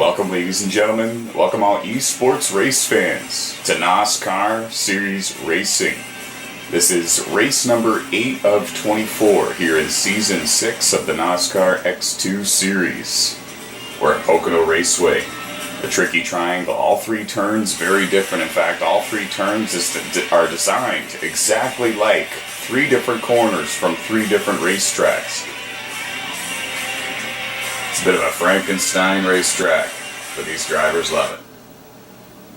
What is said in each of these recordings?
Welcome, ladies and gentlemen. Welcome, all esports race fans, to NOSSCAR Series Racing. This is race number 8 of 24 here in Season 6 of the NOSSCAR X2 Series. We're at Pocono Raceway. The tricky triangle, all 3 turns very different. In fact, all 3 turns are designed exactly like 3 different corners from 3 different racetracks. It's a bit of a Frankenstein racetrack, but these drivers love it.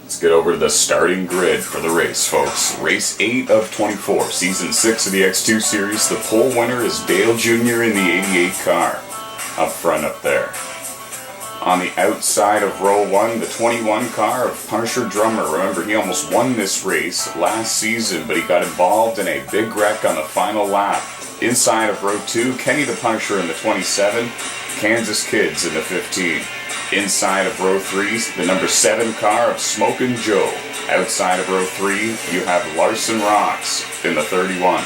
Let's get over to the starting grid for the race, folks. Race 8 of 24, Season 6 of the X2 Series. The pole winner is Dale Jr. in the 88 car, up front up there. On the outside of row 1, the 21 car of Punisher Drummer. Remember, he almost won this race last season, but he got involved in a big wreck on the final lap. Inside of row 2, Kenny the Punisher in the 27, Kansas Kids in the 15. Inside of row 3, the number 7 car of Smokin' Joe. Outside of row 3, you have Larson Rocks in the 31.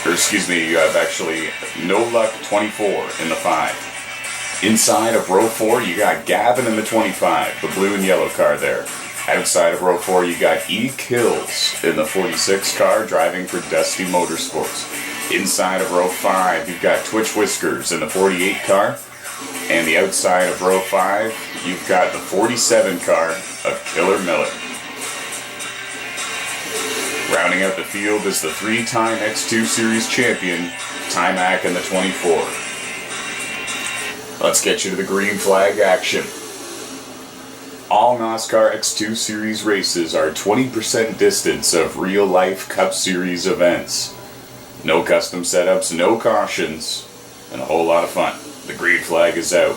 You have actually No Luck 24 in the 5. Inside of row 4, you got Gavin in the 25, the blue and yellow car there. Outside of row 4, you got E Kills in the 46 car, driving for Dusty Motorsports. Inside of row 5, you've got Twitch Whiskers in the 48 car. And the outside of row 5, you've got the 47 car of Killer Miller. Rounding out the field is the 3-time X2 Series champion, Timac in the 24. Let's get you to the green flag action. All NOSSCAR X2 Series races are 20% distance of real-life Cup Series events. No custom setups, no cautions, and a whole lot of fun. The green flag is out.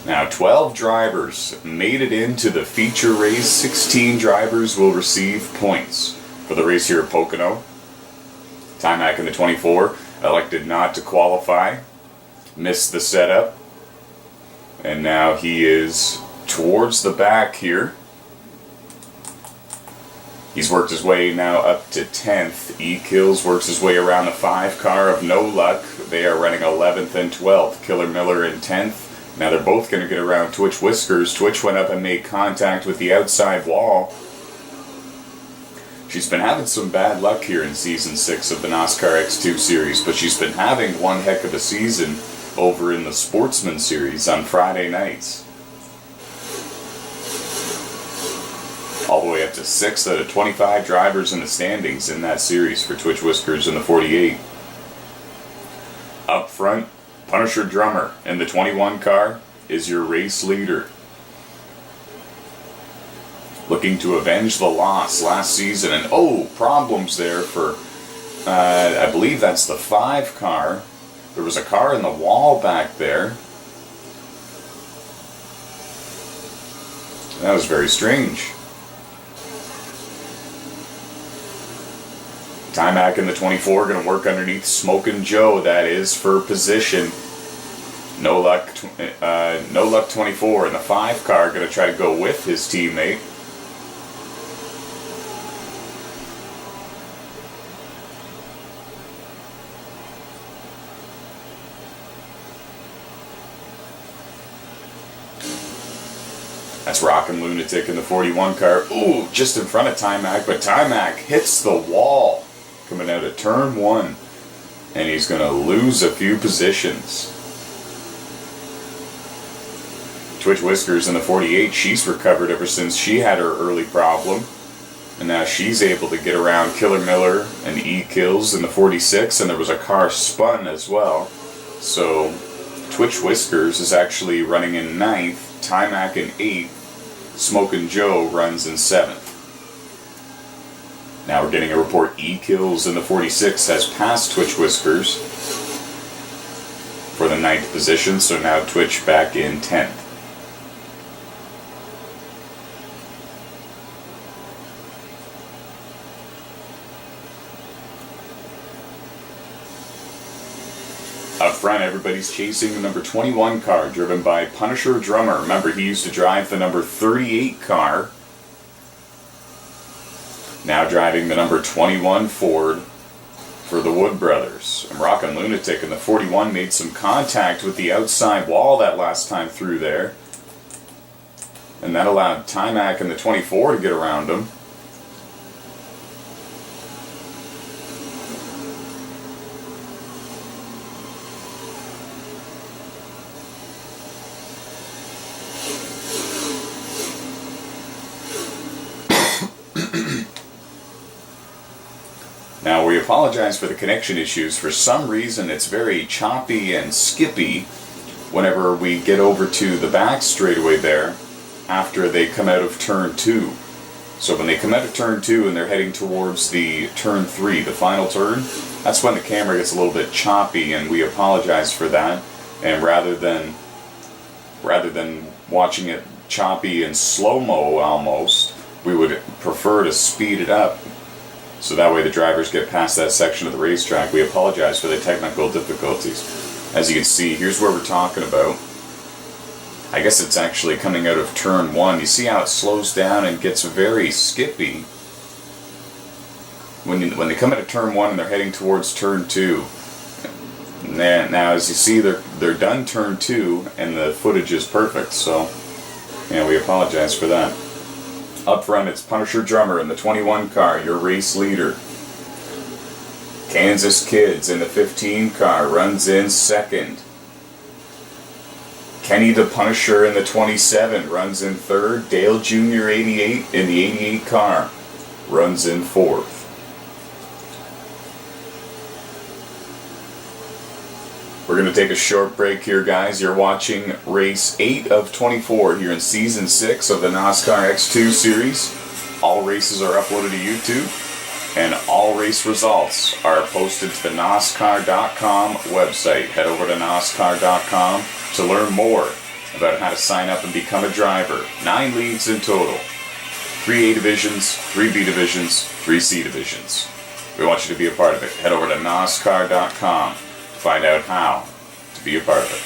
Now, 12 drivers made it into the feature race. 16 drivers will receive points for the race here at Pocono. Timac in the 24 elected not to qualify, missed the setup, and now he is towards the back here. He's worked his way now up to 10th. E Kills works his way around the 5 car of No Luck. They are running 11th and 12th. Killer Miller in 10th. Now they're both going to get around Twitch Whiskers. Twitch went up and made contact with the outside wall. She's been having some bad luck here in Season 6 of the NOSSCAR X2 Series, but she's been having one heck of a season over in the Sportsman Series on Friday nights. All the way up to 6 out of 25 drivers in the standings in that series for Twitch Whiskers in the 48. Up front, Punisher Drummer in the 21 car is your race leader. Looking to avenge the loss last season, and problems there for, I believe that's the 5 car. There was a car in the wall back there. That was very strange. Timac in the 24 going to work underneath Smokin' Joe, that is, for position. No Luck 24 in the 5 car going to try to go with his teammate. That's Rockin' Lunatic in the 41 car. Ooh, just in front of Timac, but Timac hits the wall coming out of turn 1. And he's going to lose a few positions. Twitch Whiskers in the 48, she's recovered ever since she had her early problem. And now she's able to get around Killer Miller and E Kills in the 46, and there was a car spun as well. So Twitch Whiskers is actually running in 9th, Timac in 8th, Smokin' Joe runs in 7th. Now we're getting a report E Kills in the 46 has passed Twitch Whiskers for the 9th position, so now Twitch back in 10th. Up front, everybody's chasing the number 21 car, driven by Punisher Drummer. Remember, he used to drive the number 38 car. Now driving the number 21 Ford. for the Wood brothers. And Rockin' Lunatic in the 41 made some contact with the outside wall that last time through there. And that allowed Timac in the 24 to get around him. Now, we apologize for the connection issues. For some reason, it's very choppy and skippy whenever we get over to the back straightaway there after they come out of turn 2. So when they come out of turn 2 and they're heading towards the turn 3, the final turn, that's when the camera gets a little bit choppy, and we apologize for that. And rather than watching it choppy and slow-mo almost, we would prefer to speed it up so that way the drivers get past that section of the racetrack. We apologize for the technical difficulties. As you can see, here's where we're talking about. I guess it's actually coming out of turn 1. You see how it slows down and gets very skippy when they come out of turn 1 and they're heading towards turn 2. Now, as you see, they're done turn 2 and the footage is perfect. So, yeah, we apologize for that. Up front, it's Punisher Drummer in the 21 car, your race leader. Kansas Kids in the 15 car runs in second. Kenny the Punisher in the 27 runs in third. Dale Jr. 88 in the 88 car runs in fourth. We're going to take a short break here, guys. You're watching race 8 of 24 here in season 6 of the NOSSCAR X2 Series. All races are uploaded to YouTube, and all race results are posted to the NOSSCAR.com website. Head over to NOSSCAR.com to learn more about how to sign up and become a driver. 9 leagues in total. 3 A divisions, 3 B divisions, 3 C divisions. We want you to be a part of it. Head over to NOSSCAR.com. Find out how to be a part of it.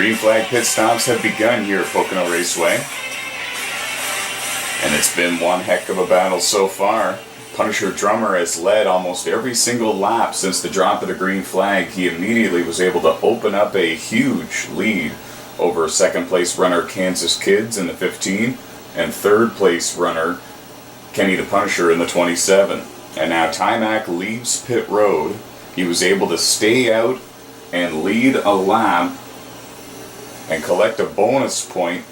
Green flag pit stops have begun here at Pocono Raceway. And it's been one heck of a battle so far. Punisher Drummer has led almost every single lap since the drop of the green flag. He immediately was able to open up a huge lead over second place runner Kansas Kids in the 15 and third place runner Kenny the Punisher in the 27. And now Timac leaves pit road. He was able to stay out and lead a lap and collect a bonus point.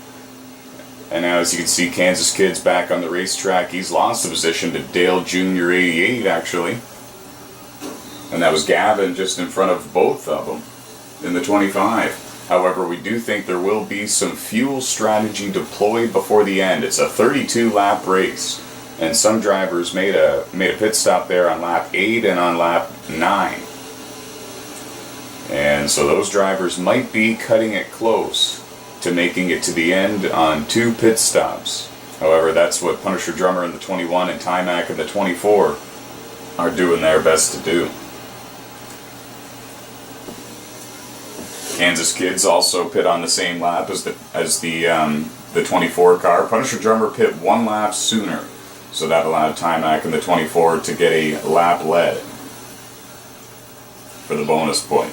And now, as you can see, Kansas Kid's back on the racetrack. He's lost the position to Dale Jr. 88, actually. And that was Gavin just in front of both of them in the 25. However, we do think there will be some fuel strategy deployed before the end. It's a 32-lap race, and some drivers made a pit stop there on lap 8 and on lap 9. And so those drivers might be cutting it close to making it to the end on 2 pit stops. However, that's what Punisher Drummer in the 21 and Timac in the 24 are doing their best to do. Kansas Kids also pit on the same lap as the 24 car. Punisher Drummer pit 1 lap sooner, so that allowed Timac in the 24 to get a lap lead for the bonus point.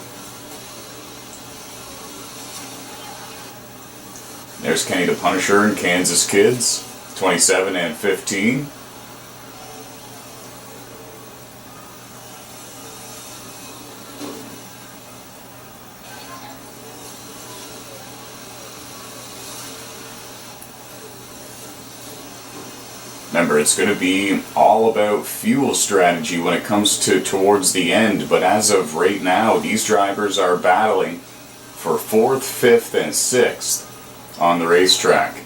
There's Kenny the Punisher and Kansas Kids, 27 and 15. Remember, it's going to be all about fuel strategy when it comes to towards the end, but as of right now, these drivers are battling for 4th, 5th, and 6th on the racetrack.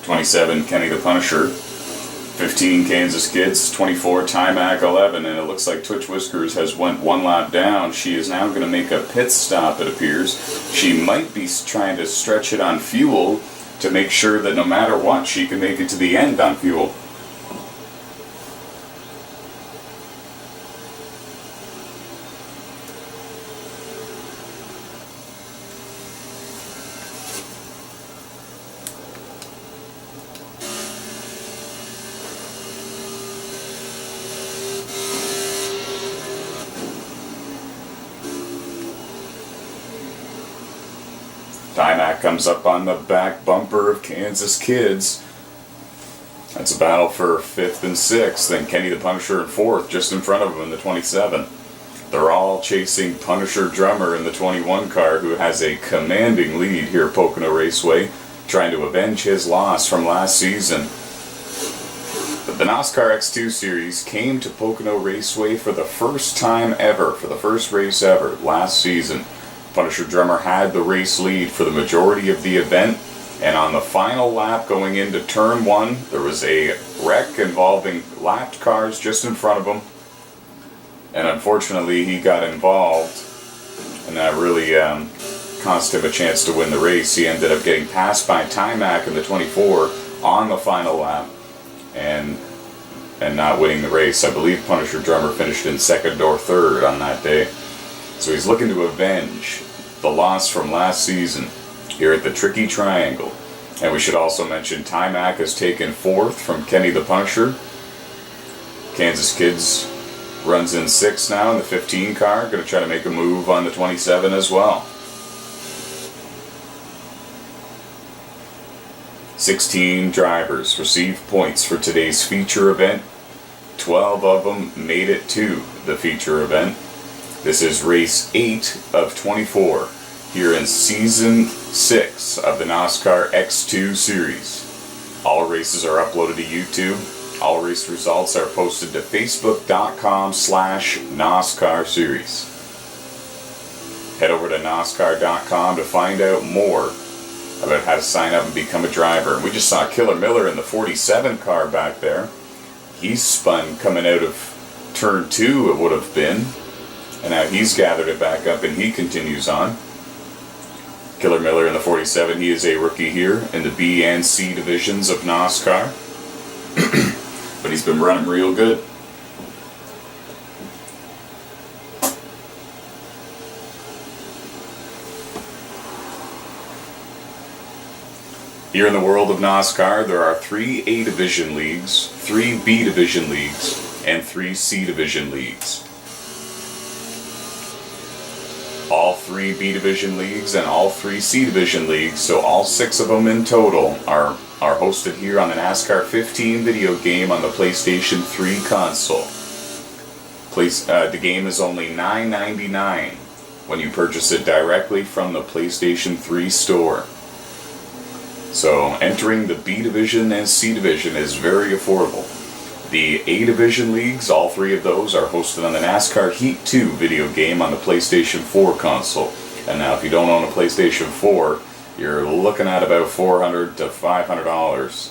27, Kenny the Punisher. 15, Kansas Kids. 24, Timac 11. And it looks like Twitch Whiskers has went 1 lap down. She is now going to make a pit stop, it appears. She might be trying to stretch it on fuel to make sure that no matter what, she can make it to the end on fuel. Timac comes up on the back bumper of Kansas Kids. That's a battle for 5th and 6th. Then Kenny the Punisher in 4th, just in front of him in the 27. They're all chasing Punisher Drummer in the 21 car, who has a commanding lead here at Pocono Raceway, trying to avenge his loss from last season. But the NOSSCAR X2 Series came to Pocono Raceway for the first time ever, for the first race ever, last season. Punisher Drummer had the race lead for the majority of the event, and on the final lap going into turn 1, there was a wreck involving lapped cars just in front of him, and unfortunately he got involved, and that really cost him a chance to win the race. He ended up getting passed by Timac in the 24 on the final lap, and not winning the race. I believe Punisher Drummer finished in 2nd or 3rd on that day. So he's looking to avenge the loss from last season here at the Tricky Triangle. And we should also mention Timac has taken 4th from Kenny the Punisher. Kansas Kids runs in 6th now in the 15 car. Going to try to make a move on the 27 as well. 16 drivers received points for today's feature event. 12 of them made it to the feature event. This is race 8 of 24 here in season 6 of the NOSSCAR X2 Series. All races are uploaded to YouTube. All race results are posted to facebook.com/NOSSCAR Series. Head over to NOSSCAR.com to find out more about how to sign up and become a driver. We just saw Killer Miller in the 47 car back there. He's spun coming out of turn 2, it would have been. And now he's gathered it back up and he continues on. Killer Miller in the 47, he is a rookie here in the B and C divisions of NOSSCAR. But he's been running real good. Here in the world of NOSSCAR, there are 3 A Division leagues, 3 B Division leagues, and 3 C Division leagues. All 3 B Division leagues and all 3 C Division leagues, so all 6 of them in total, are hosted here on the NASCAR 15 video game on the PlayStation 3 console. The game is only $9.99 when you purchase it directly from the PlayStation 3 store. So entering the B Division and C Division is very affordable. The A Division leagues, all 3 of those, are hosted on the NASCAR Heat 2 video game on the PlayStation 4 console. And now if you don't own a PlayStation 4, you're looking at about $400 to $500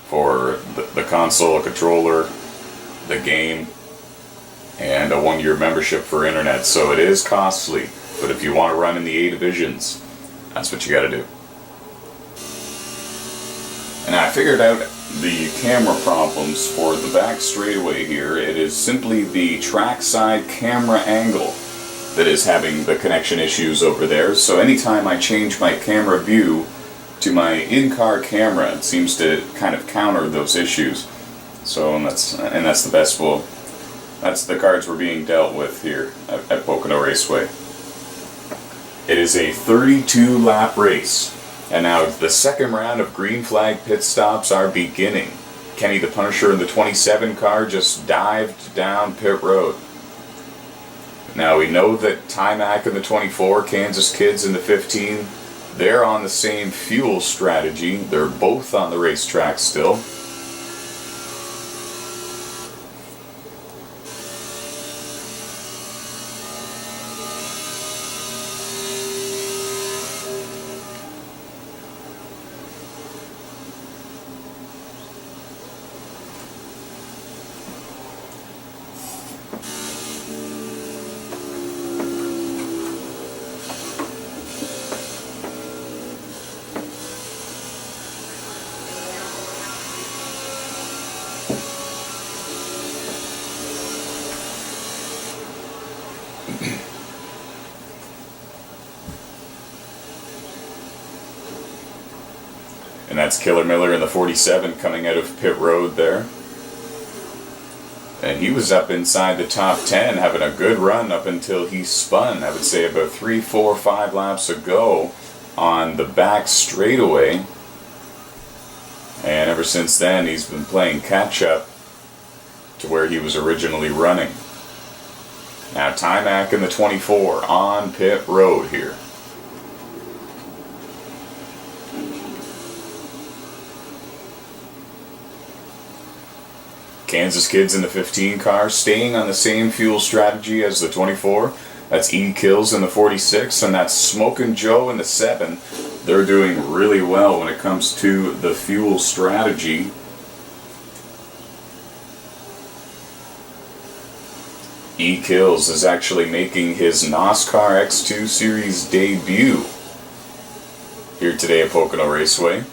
for the console, a controller, the game, and a 1-year membership for internet. So it is costly, but if you want to run in the A Divisions, that's what you got to do. And I figured out the camera problems for the back straightaway here. It is simply the trackside camera angle that is having the connection issues over there. So anytime I change my camera view to my in-car camera, it seems to kind of counter those issues. So that's the best that's the cards we're being dealt with here at Pocono Raceway. It is a 32-lap race. And now the second round of green flag pit stops are beginning. Kenny the Punisher in the 27 car just dived down pit road. Now we know that Ty-Mac in the 24, Kansas Kids in the 15, they're on the same fuel strategy. They're both on the racetrack still. And that's Killer Miller in the 47 coming out of pit road there. And he was up inside the top 10, having a good run up until he spun, I would say about 3, 4, 5 laps ago on the back straightaway. And ever since then, he's been playing catch-up to where he was originally running. Now Ty-Mac in the 24 on pit road here. Kansas Kids in the 15 car staying on the same fuel strategy as the 24. That's E Kills in the 46, and that's Smokin' Joe in the 7. They're doing really well when it comes to the fuel strategy. E Kills is actually making his NOSSCAR X2 Series debut here today at Pocono Raceway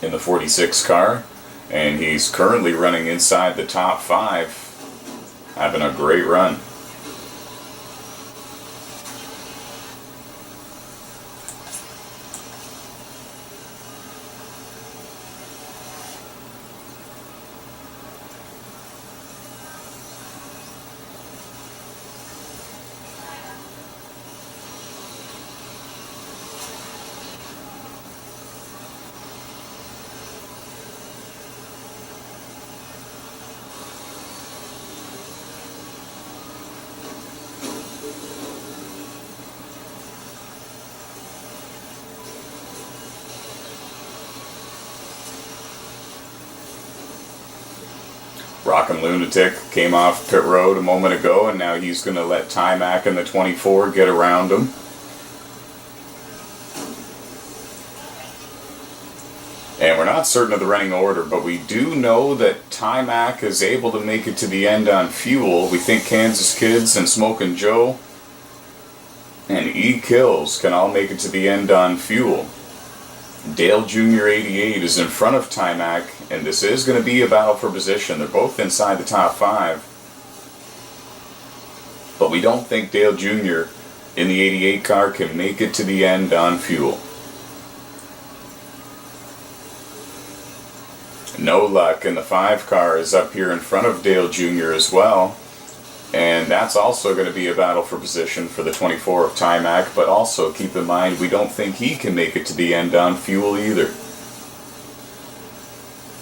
in the 46 car. And he's currently running inside the top 5, having a great run. Rockin' Lunatic came off pit road a moment ago, and now he's going to let Ty-Mac in the 24 get around him. And we're not certain of the running order, but we do know that Ty-Mac is able to make it to the end on fuel. We think Kansas Kids and Smokin' Joe and E Kills can all make it to the end on fuel. Dale Jr. 88 is in front of Ty-Mac, and this is going to be a battle for position. They're both inside the top 5. But we don't think Dale Jr. in the 88 car can make it to the end on fuel. No Luck in the 5 car is up here in front of Dale Jr. as well. And that's also going to be a battle for position for the 24 of Timac, but also keep in mind we don't think he can make it to the end on fuel either.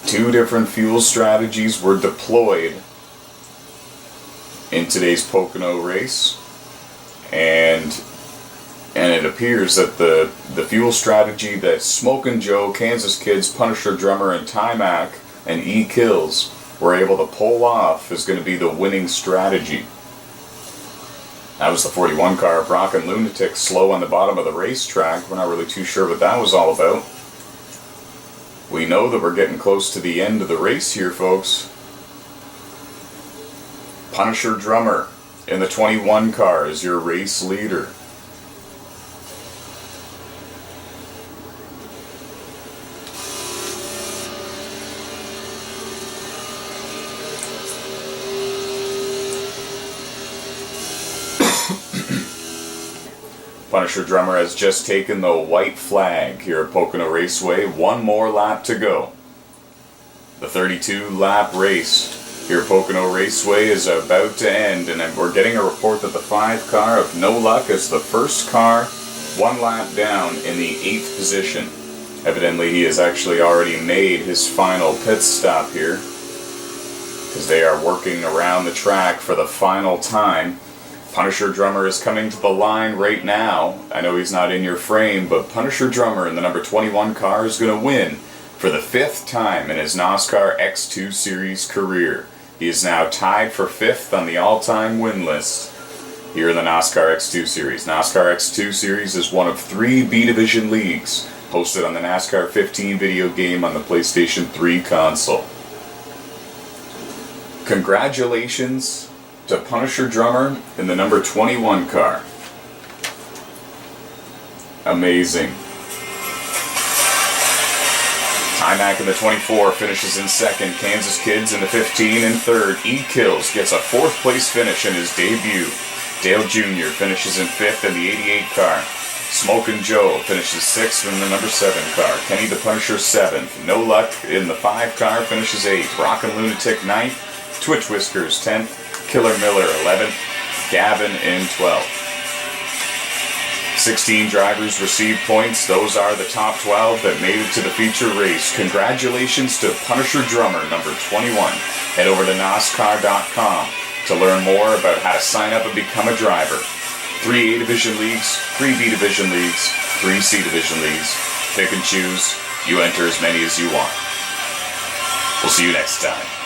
2 different fuel strategies were deployed in today's Pocono race, and it appears that the fuel strategy that Smokin' Joe, Kansas Kids, Punisher Drummer, and Timac and E-Kills were able to pull off is going to be the winning strategy. That was the 41 car, Brock and Lunatic, slow on the bottom of the racetrack. We're not really too sure what that was all about. We know that we're getting close to the end of the race here, folks. Punisher Drummer in the 21 car is your race leader. Punisher Drummer has just taken the white flag here at Pocono Raceway. 1 more lap to go. The 32-lap race here at Pocono Raceway is about to end, and we're getting a report that the 5 car of No Luck is the first car 1 lap down in the 8th position. Evidently he has actually already made his final pit stop here, because they are working around the track for the final time. Punisher Drummer is coming to the line right now. I know he's not in your frame, but Punisher Drummer in the number 21 car is going to win for the 5th time in his NOSSCAR X2 Series career. He is now tied for 5th on the all-time win list here in the NOSSCAR X2 Series. NOSSCAR X2 Series is one of 3 B Division leagues hosted on the NASCAR 15 video game on the PlayStation 3 console. Congratulations to Punisher Drummer in the number 21 car. Amazing. Timac in the 24 finishes in 2nd. Kansas Kids in the 15 in 3rd. E-Kills gets a 4th place finish in his debut. Dale Jr. finishes in 5th in the 88 car. Smokin' Joe finishes 6th in the number 7 car. Kenny the Punisher 7th. No Luck in the 5 car finishes 8th. Rockin' Lunatic 9th. Twitch Whiskers 10th. Killer Miller 11th, Gavin in 12th. 16 drivers received points. Those are the top 12 that made it to the feature race. Congratulations to Punisher Drummer number 21. Head over to NOSSCAR.com to learn more about how to sign up and become a driver. 3 A Division leagues, 3 B Division leagues, 3 C Division leagues. Pick and choose. You enter as many as you want. We'll see you next time.